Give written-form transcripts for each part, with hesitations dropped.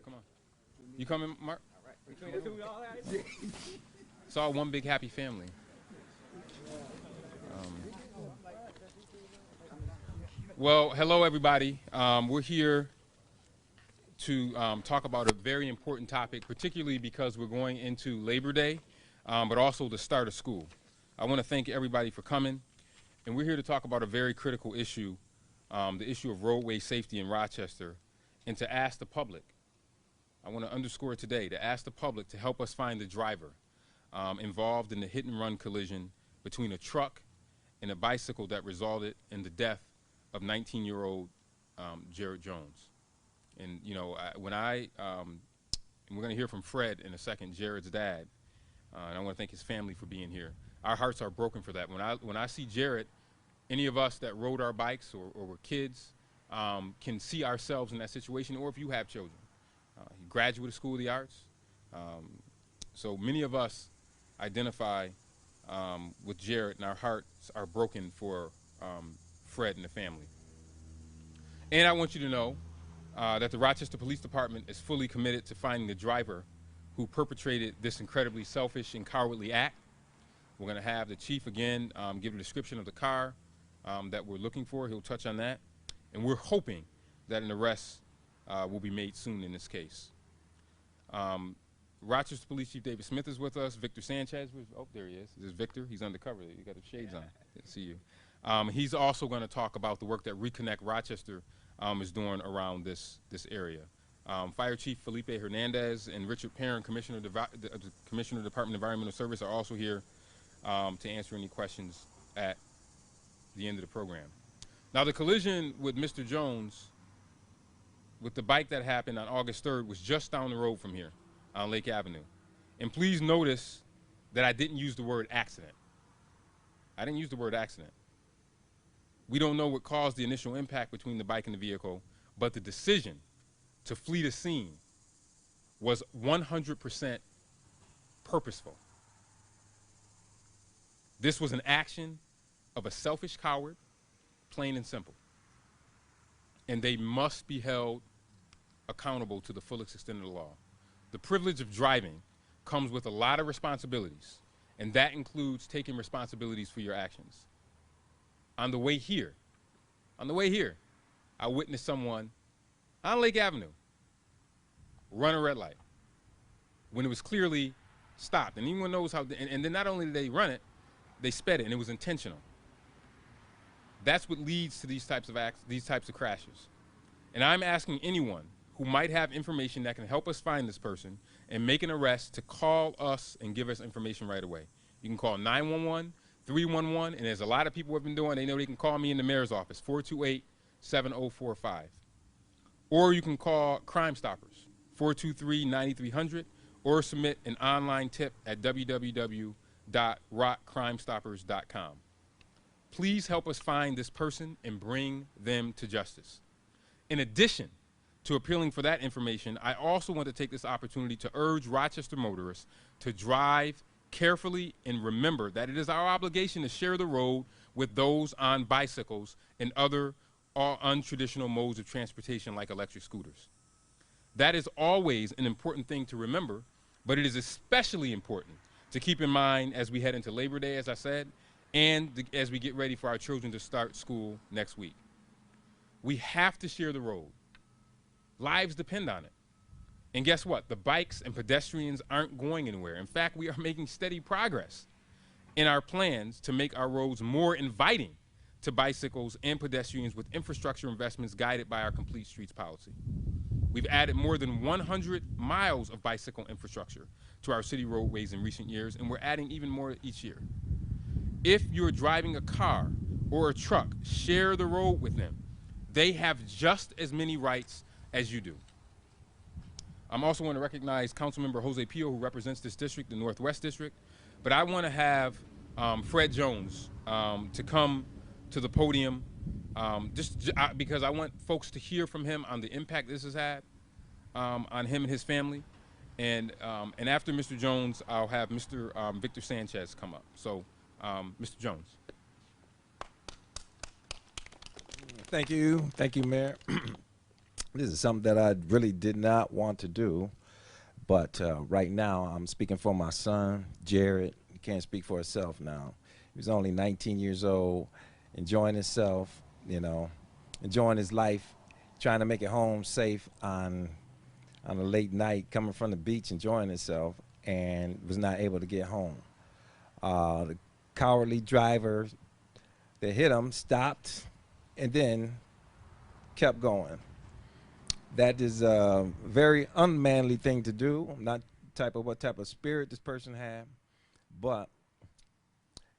Come on. You coming, Mark? All right. Between the two, all right. It's all one big happy family. Well, hello, everybody. We're here to talk about a very important topic, particularly because we're going into Labor Day, but also the start of school. I want to thank everybody for coming, and we're here to talk about a very critical issue, the issue of roadway safety in Rochester, and to ask the public, I want to underscore today, to ask the public to help us find the driver involved in the hit-and-run collision between a truck and a bicycle that resulted in the death of 19-year-old Jared Jones. And you know, and we're going to hear from Fred in a second, Jared's dad, and I want to thank his family for being here. Our hearts are broken for that. When I see Jared, any of us that rode our bikes or were kids can see ourselves in that situation, or if you have children. He graduated School of the Arts, so many of us identify with Jared, and our hearts are broken for Fred and the family. And I want you to know that the Rochester Police Department is fully committed to finding the driver who perpetrated this incredibly selfish and cowardly act. We're going to have the chief again give a description of the car that we're looking for. He'll touch on that. And we're hoping that an arrest will be made soon in this case. Rochester Police Chief David Smith is with us. Victor Sanchez, oh, there he is. This is Victor. He's undercover. You got the shades on. Good to see you. He's also going to talk about the work that Reconnect Rochester is doing around this area. Fire Chief Felipe Hernandez and Richard Perrin, Commissioner of Department of Environmental Service, are also here to answer any questions at the end of the program. Now, the collision with Mr. Jones, with the bike that happened on August 3rd, was just down the road from here on Lake Avenue. And please notice that I didn't use the word accident. I didn't use the word accident. We don't know what caused the initial impact between the bike and the vehicle, but the decision to flee the scene was 100% purposeful. This was an action of a selfish coward, plain and simple. And they must be held accountable to the fullest extent of the law. The privilege of driving comes with a lot of responsibilities, and that includes taking responsibilities for your actions. On the way here, I witnessed someone on Lake Avenue run a red light when it was clearly stopped. And anyone knows how, and then not only did they run it, they sped it, and it was intentional. That's what leads to these types of crashes. And I'm asking anyone who might have information that can help us find this person and make an arrest to call us and give us information right away. You can call 911, 311, and there's a lot of people who have been doing, they know they can call me in the mayor's office, 428-7045. Or you can call Crime Stoppers, 423-9300, or submit an online tip at www.rockcrimestoppers.com. Please help us find this person and bring them to justice. In addition to appealing for that information, I also want to take this opportunity to urge Rochester motorists to drive carefully and remember that it is our obligation to share the road with those on bicycles and other untraditional modes of transportation like electric scooters. That is always an important thing to remember, but it is especially important to keep in mind as we head into Labor Day, as I said, and as we get ready for our children to start school next week. We have to share the road. Lives depend on it. And guess what? The bikes and pedestrians aren't going anywhere. In fact, we are making steady progress in our plans to make our roads more inviting to bicycles and pedestrians with infrastructure investments guided by our Complete Streets policy. We've added more than 100 miles of bicycle infrastructure to our city roadways in recent years, and we're adding even more each year. If you're driving a car or a truck, share the road with them. They have just as many rights as you do. I'm also want to recognize Councilmember Jose Pio, who represents this district, the Northwest District. But I want to have Fred Jones to come to the podium because I want folks to hear from him on the impact this has had on him and his family. And after Mr. Jones, I'll have Mr. Victor Sanchez come up. So, Mr. Jones. Thank you, Mayor. This is something that I really did not want to do, but right now I'm speaking for my son, Jared. He can't speak for himself now. He was only 19 years old, enjoying himself, you know, enjoying his life, trying to make it home safe on a late night, coming from the beach, enjoying himself, and was not able to get home. The cowardly driver that hit him stopped and then kept going. That is a very unmanly thing to do. I'm not type of what type of spirit this person had, but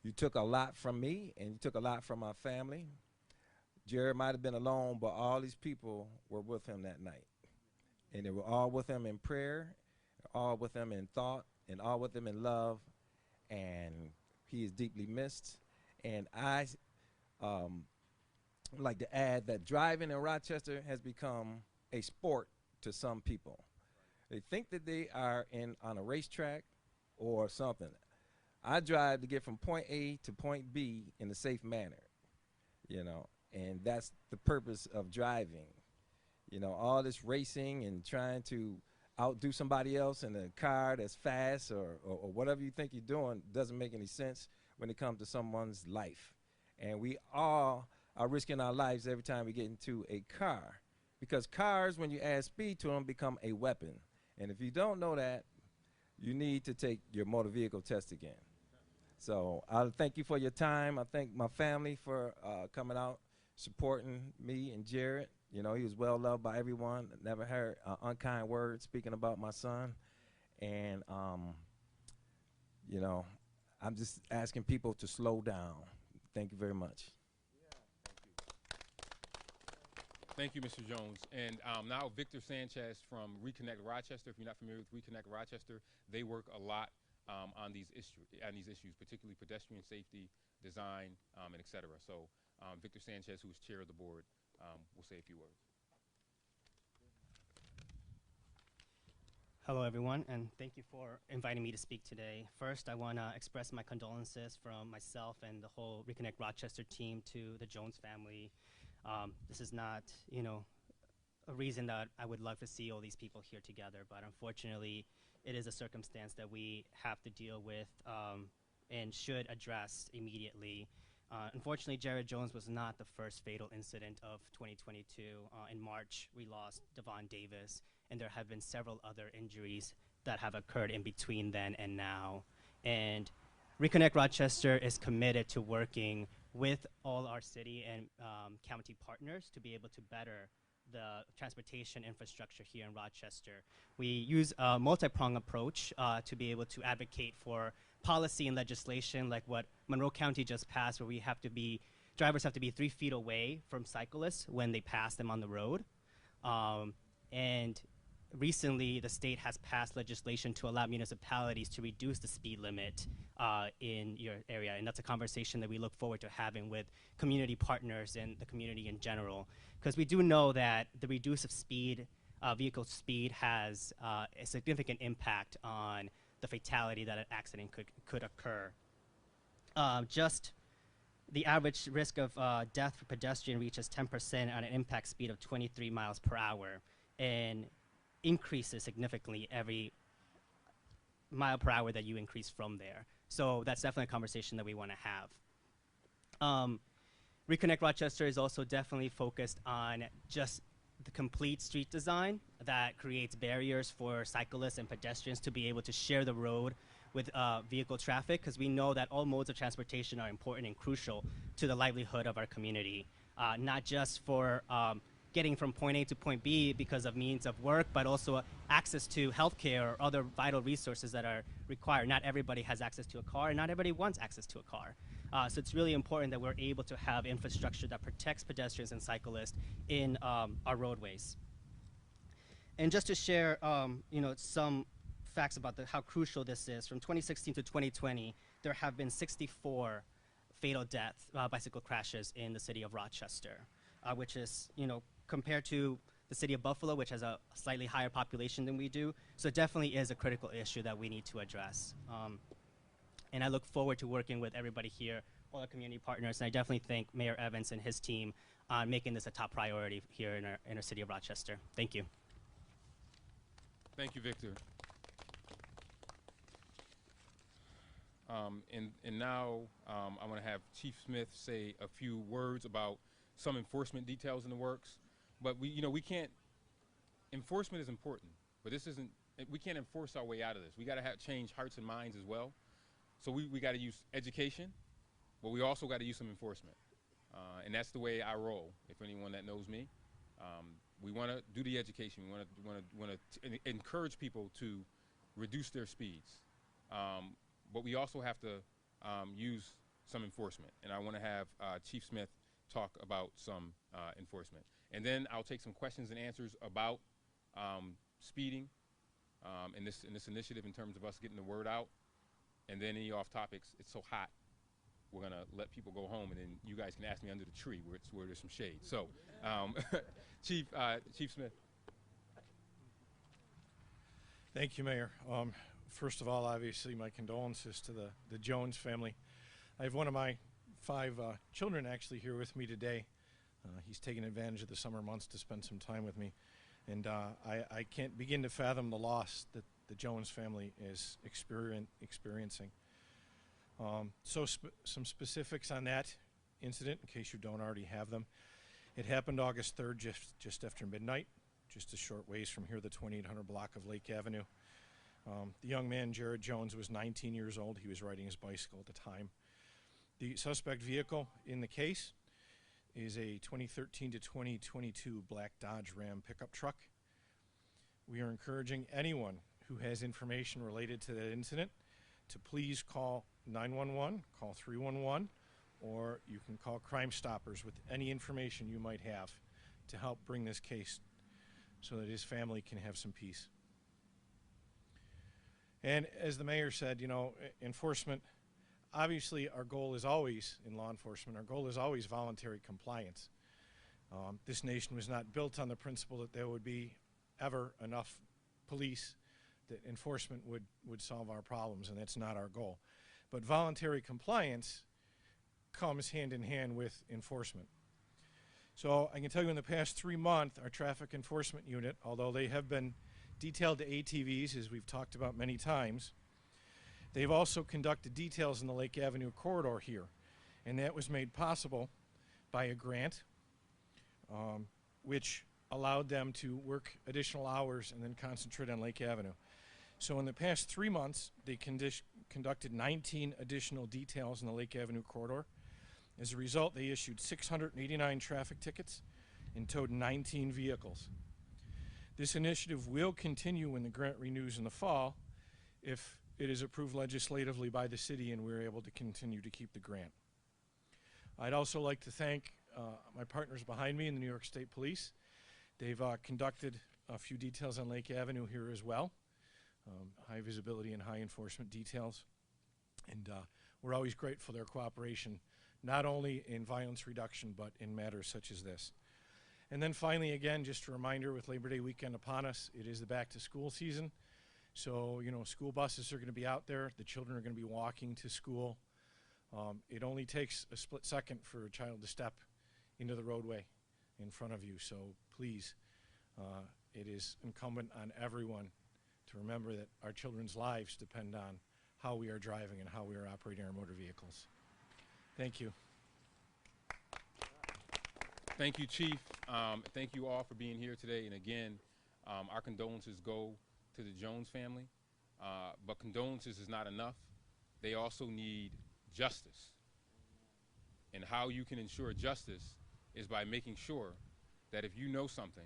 you took a lot from me and you took a lot from my family. Jared might have been alone, but all these people were with him that night. And they were all with him in prayer, all with him in thought, and all with him in love. And he is deeply missed. And I um, like to add that driving in Rochester has become a sport to some people. They think that they are in on a racetrack or something. I drive to get from point A to point B in a safe manner, you know, and that's the purpose of driving. You know, all this racing and trying to outdo somebody else in a car that's fast or whatever you think you're doing doesn't make any sense when it comes to someone's life. And we all are risking our lives every time we get into a car because cars, when you add speed to them, become a weapon. And if you don't know that, you need to take your motor vehicle test again. So I thank you for your time. I thank my family for coming out, supporting me and Jared. You know, he was well loved by everyone. Never heard an unkind word speaking about my son. And, you know, I'm just asking people to slow down. Thank you very much. Thank you, Mr. Jones. And now Victor Sanchez from Reconnect Rochester. If you're not familiar with Reconnect Rochester, they work a lot on these issues, particularly pedestrian safety, design, and et cetera. So Victor Sanchez, who is chair of the board, will say a few words. Hello, everyone, and thank you for inviting me to speak today. First, I want to express my condolences from myself and the whole Reconnect Rochester team to the Jones family. This is not, a reason that I would love to see all these people here together, but unfortunately, it is a circumstance that we have to deal with and should address immediately. Unfortunately, Jared Jones was not the first fatal incident of 2022. In March, we lost Devon Davis, and there have been several other injuries that have occurred in between then and now. And Reconnect Rochester is committed to working with all our city and county partners to be able to better the transportation infrastructure here in Rochester. We use a multi-pronged approach to be able to advocate for policy and legislation like what Monroe County just passed, where drivers have to be 3 feet away from cyclists when they pass them on the road. And recently, the state has passed legislation to allow municipalities to reduce the speed limit in your area, and that's a conversation that we look forward to having with community partners and the community in general, because we do know that the reduce of speed, vehicle speed, has a significant impact on the fatality that an accident could occur. Just the average risk of death for pedestrian reaches 10% on an impact speed of 23 miles per hour, and increases significantly every mile per hour that you increase from there. So that's definitely a conversation that we want to have. Reconnect Rochester is also definitely focused on just the complete street design that creates barriers for cyclists and pedestrians to be able to share the road with vehicle traffic, because we know that all modes of transportation are important and crucial to the livelihood of our community, not just for getting from point A to point B because of means of work, but also access to healthcare or other vital resources that are required. Not everybody has access to a car, and not everybody wants access to a car. So it's really important that we're able to have infrastructure that protects pedestrians and cyclists in our roadways. And just to share, some facts about how crucial this is, from 2016 to 2020, there have been 64 fatal deaths, bicycle crashes in the city of Rochester, which is, compared to the city of Buffalo, which has a slightly higher population than we do. So it definitely is a critical issue that we need to address. And I look forward to working with everybody here, all our community partners, and I definitely thank Mayor Evans and his team on making this a top priority here in our inner city of Rochester. Thank you. Thank you, Victor. And now I'm going to have Chief Smith say a few words about some enforcement details in the works. But we can't. Enforcement is important, but this isn't. We can't enforce our way out of this. We got to change hearts and minds as well. So we got to use education, but we also got to use some enforcement. And that's the way I roll. If anyone that knows me, we want to do the education. We want to encourage people to reduce their speeds. But we also have to use some enforcement. And I want to have Chief Smith talk about some enforcement. And then I'll take some questions and answers about speeding in this initiative in terms of us getting the word out. And then any off topics. It's so hot, we're going to let people go home, and then you guys can ask me under the tree where there's some shade. So, Chief Smith. Thank you, Mayor. First of all, obviously, my condolences to the Jones family. I have one of my 5 children actually here with me today. He's taken advantage of the summer months to spend some time with me. And I can't begin to fathom the loss that the Jones family is experiencing. Some specifics on that incident, in case you don't already have them. It happened August 3rd, just after midnight, just a short ways from here, the 2800 block of Lake Avenue. The young man, Jared Jones, was 19 years old. He was riding his bicycle at the time. The suspect vehicle in the case is a 2013 to 2022 black Dodge Ram pickup truck. We are encouraging anyone who has information related to that incident to please call 911, call 311, or you can call Crime Stoppers with any information you might have to help bring this case so that his family can have some peace. And as the mayor said, enforcement, obviously our goal is always, in law enforcement, our goal is always voluntary compliance. This nation was not built on the principle that there would be ever enough police that enforcement would solve our problems, and that's not our goal. But voluntary compliance comes hand in hand with enforcement. So I can tell you in the past 3 months, our traffic enforcement unit, although they have been detailed to ATVs, as we've talked about many times, they've also conducted details in the Lake Avenue corridor here. And that was made possible by a grant, which allowed them to work additional hours and then concentrate on Lake Avenue. So in the past 3 months, they conducted 19 additional details in the Lake Avenue corridor. As a result, they issued 689 traffic tickets and towed 19 vehicles. This initiative will continue when the grant renews in the fall if it is approved legislatively by the city and we're able to continue to keep the grant. I'd also like to thank my partners behind me in the New York State Police. They've conducted a few details on Lake Avenue here as well, high visibility and high enforcement details. And we're always grateful for their cooperation, not only in violence reduction, but in matters such as this. And then finally, again, just a reminder, with Labor Day weekend upon us, it is the back to school season. So, school buses are going to be out there. The children are going to be walking to school. It only takes a split second for a child to step into the roadway in front of you. So please, it is incumbent on everyone to remember that our children's lives depend on how we are driving and how we are operating our motor vehicles. Thank you. Thank you, Chief. Thank you all for being here today. And again, our condolences go to the Jones family. But condolences is not enough. They also need justice. And how you can ensure justice is by making sure that if you know something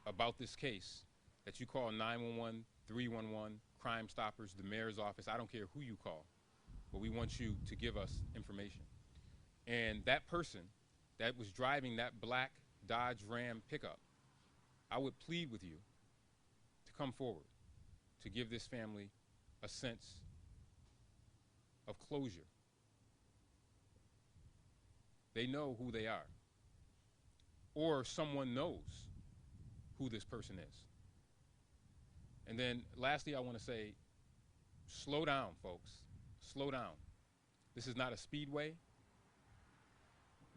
about this case, that you call 911, 311, Crime Stoppers, the mayor's office. I don't care who you call, but we want you to give us information. And that person that was driving that black Dodge Ram pickup, I would plead with you to come forward, to give this family a sense of closure. They know who they are, or someone knows who this person is. And then lastly, I want to say, slow down, folks. Slow down. This is not a speedway.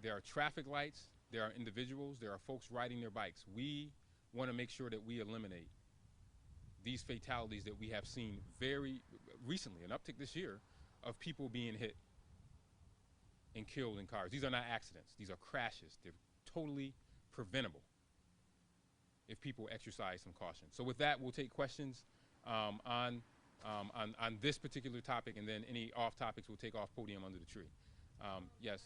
there are traffic lights, there are individuals, there are folks riding their bikes. We want to make sure that we eliminate these fatalities that we have seen very recently, an uptick this year of people being hit and killed in cars. These are not accidents. These are crashes. They're totally preventable if people exercise some caution. So with that, we'll take questions on this particular topic, and then any off topics we'll take off podium under the tree. Yes.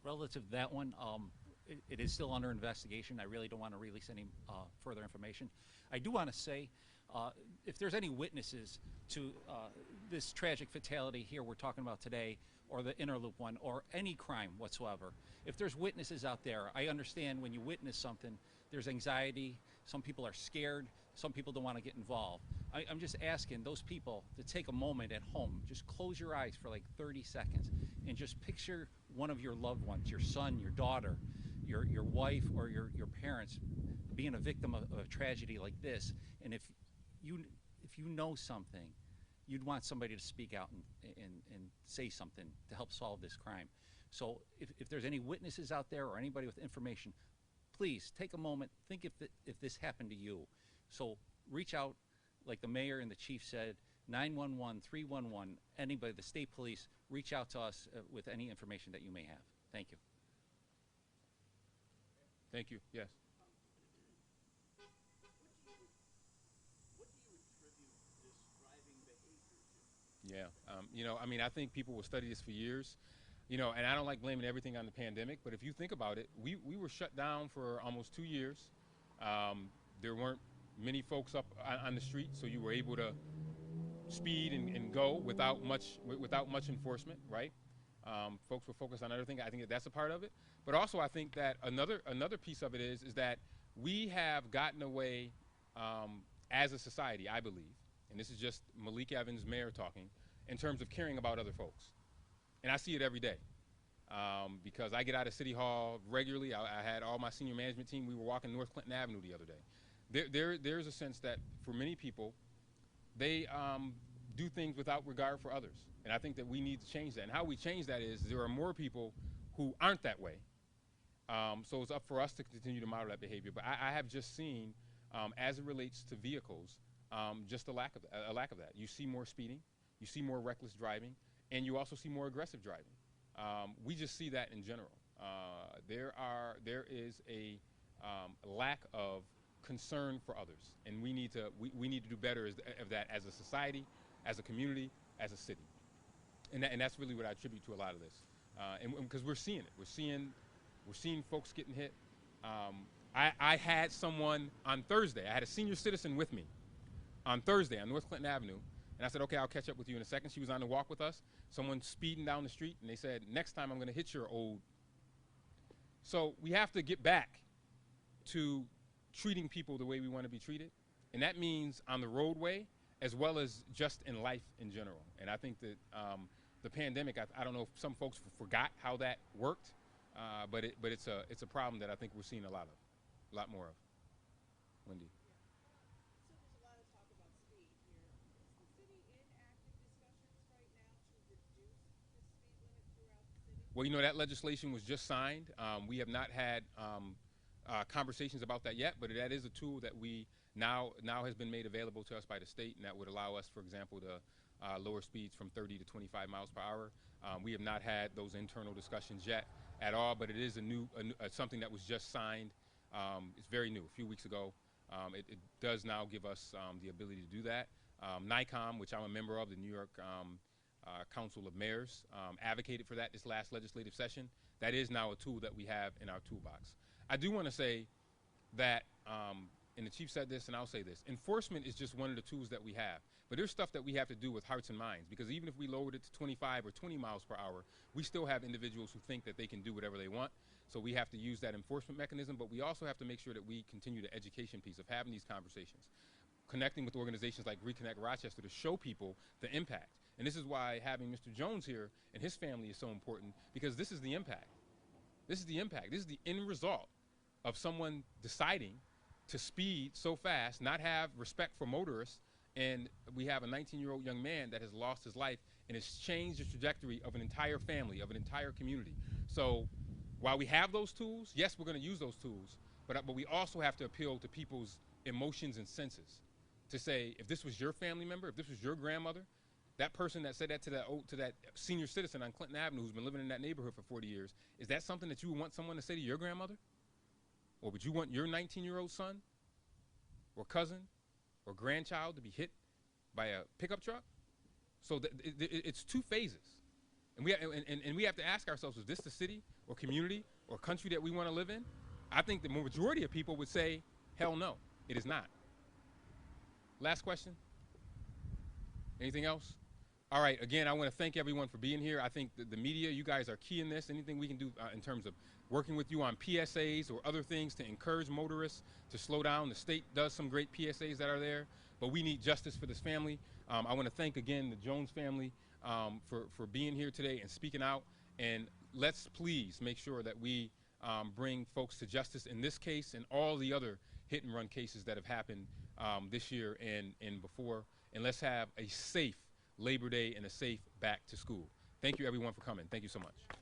Relative to that one, it is still under investigation. I really don't want to release any further information. I do want to say, if there's any witnesses to this tragic fatality here we're talking about today, or the Interloop one, or any crime whatsoever, if there's witnesses out there, I understand when you witness something, there's anxiety, some people are scared, some people don't want to get involved. I'm just asking those people to take a moment at home, just close your eyes for like 30 seconds, and just picture one of your loved ones, your son, your daughter, your wife, or your parents being a victim of a tragedy like this. And if you know something, you'd want somebody to speak out and say something to help solve this crime. So if there's any witnesses out there or anybody with information, please take a moment, think if this happened to you. So reach out, like the mayor and the chief said, 911, 311, anybody, the state police, reach out to us with any information that you may have. Thank you. Thank you. Yes. Yeah, you know, I mean, I think people will study this for years, you know, and I don't like blaming everything on the pandemic, but if you think about it, we were shut down for almost 2 years. There weren't many folks up on the street, so you were able to speed and go without much enforcement, right? Folks were focused on other things. I think that's a part of it, but also I think that another piece of it is that we have gotten away as a society, I believe, and this is just Malik Evans, mayor, talking, in terms of caring about other folks. And I see it every day because I get out of City Hall regularly. I had all my senior management team. We were walking North Clinton Avenue the other day. There's a sense that for many people, they do things without regard for others. And I think that we need to change that. And how we change that is there are more people who aren't that way. So it's up for us to continue to model that behavior. But I have just seen, as it relates to vehicles, just a lack of that. You see more speeding, you see more reckless driving, and you also see more aggressive driving. We just see that in general. There is a lack of concern for others, and we need to do better of that as a society, as a community, as a city, and that's really what I attribute to a lot of this. And because we're seeing it, we're seeing folks getting hit. I had someone on Thursday. I had a senior citizen with me on Thursday on North Clinton Avenue, and I said, okay, I'll catch up with you in a second. She was on the walk with us. Someone speeding down the street, and they said, next time I'm going to hit your old. So we have to get back to treating people the way we want to be treated, and that means on the roadway as well as just in life in general. And I think that the pandemic, I don't know if some folks forgot how that worked, but it's a problem that I think we're seeing a lot more of. Wendy. Well, you know, that legislation was just signed. We have not had conversations about that yet, but that is a tool that we now has been made available to us by the state, and that would allow us, for example, to lower speeds from 30 to 25 miles per hour. We have not had those internal discussions yet at all, but it is something that was just signed. It's very new, a few weeks ago. It does now give us the ability to do that. NICOM, which I'm a member of, the New York Council of Mayors, advocated for that this last legislative session. That is now a tool that we have in our toolbox. I do want to say that, and the chief said this, and I'll say this, enforcement is just one of the tools that we have. But there's stuff that we have to do with hearts and minds, because even if we lowered it to 25 or 20 miles per hour, we still have individuals who think that they can do whatever they want. So we have to use that enforcement mechanism, but we also have to make sure that we continue the education piece of having these conversations, connecting with organizations like Reconnect Rochester to show people the impact. And this is why having Mr. Jones here and his family is so important, because this is the impact. This is the impact. This is the end result of someone deciding to speed so fast, not have respect for motorists, and we have a 19-year-old young man that has lost his life and has changed the trajectory of an entire family, of an entire community. So while we have those tools, yes, we're going to use those tools, but we also have to appeal to people's emotions and senses to say, if this was your family member, if this was your grandmother, that person that said that to that senior citizen on Clinton Avenue who's been living in that neighborhood for 40 years, is that something that you would want someone to say to your grandmother? Or would you want your 19-year-old son or cousin or grandchild to be hit by a pickup truck? So it's two phases. And we have to ask ourselves, is this the city or community or country that we want to live in? I think the majority of people would say, hell no, it is not. Last question? Anything else? All right, again, I want to thank everyone for being here. I think the media, you guys are key in this. Anything we can do in terms of working with you on PSAs or other things to encourage motorists to slow down. The state does some great PSAs that are there, but we need justice for this family. I want to thank, again, the Jones family for being here today and speaking out. And let's please make sure that we bring folks to justice in this case and all the other hit-and-run cases that have happened this year and before. And let's have a safe Labor Day and a safe back to school. Thank you, everyone, for coming. Thank you so much.